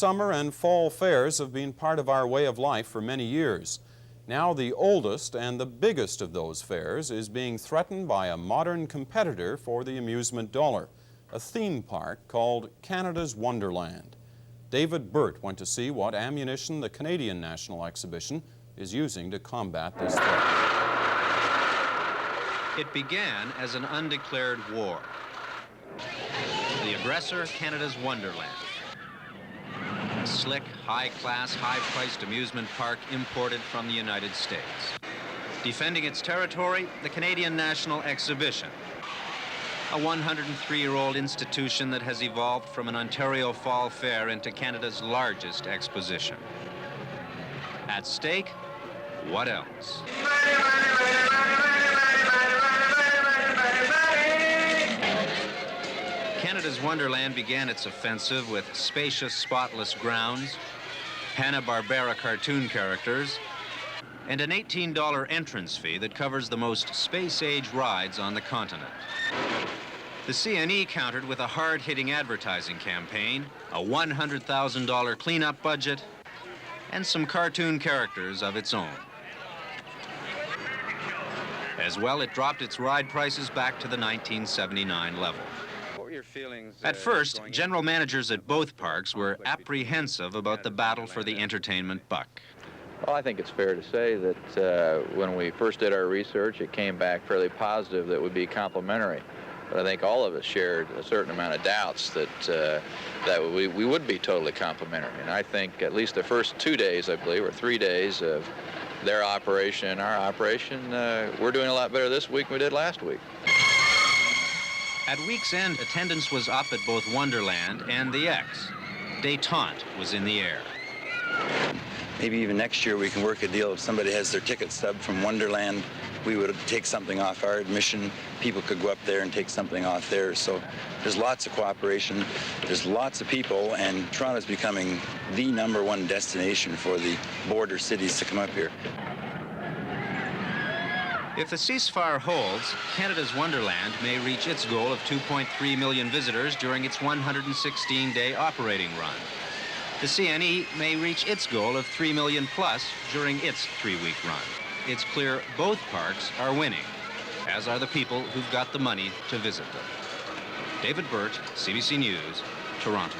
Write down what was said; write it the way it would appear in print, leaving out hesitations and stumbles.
summer and fall fairs have been part of our way of life for many years. Now the oldest and the biggest of those fairs is being threatened by a modern competitor for the amusement dollar, a theme park called Canada's Wonderland. David Burt went to see what ammunition the Canadian National Exhibition is using to combat this threat. It began as an undeclared war. The aggressor, Canada's Wonderland. A slick, high-class, high-priced amusement park imported from the United States. Defending its territory, the Canadian National Exhibition, a 103-year-old institution that has evolved from an Ontario Fall Fair into Canada's largest exposition. At stake, what else? Canada's Wonderland began its offensive with spacious, spotless grounds, Hanna-Barbera cartoon characters, and an $18 entrance fee that covers the most space-age rides on the continent. The CNE countered with a hard-hitting advertising campaign, a $100,000 cleanup budget, and some cartoon characters of its own. As well, it dropped its ride prices back to the 1979 level. At first, general managers at both parks were apprehensive about the battle for the entertainment buck. Well, I think it's fair to say that when we first did our research, it came back fairly positive that it would be complementary. But I think all of us shared a certain amount of doubts that we would be totally complementary. And I think at least the first 2 days, I believe, or 3 days of their operation and our operation, we're doing a lot better this week than we did last week. At week's end, attendance was up at both Wonderland and the X. Détente was in the air. Maybe even next year we can work a deal if somebody has their ticket stub from Wonderland. We would take something off our admission. People could go up there and take something off theirs. So there's lots of cooperation. There's lots of people, and Toronto's becoming the #1 destination for the border cities to come up here. If the ceasefire holds, Canada's Wonderland may reach its goal of 2.3 million visitors during its 116-day operating run. The CNE may reach its goal of 3 million plus during its 3-week run. It's clear both parks are winning, as are the people who've got the money to visit them. David Burt, CBC News, Toronto.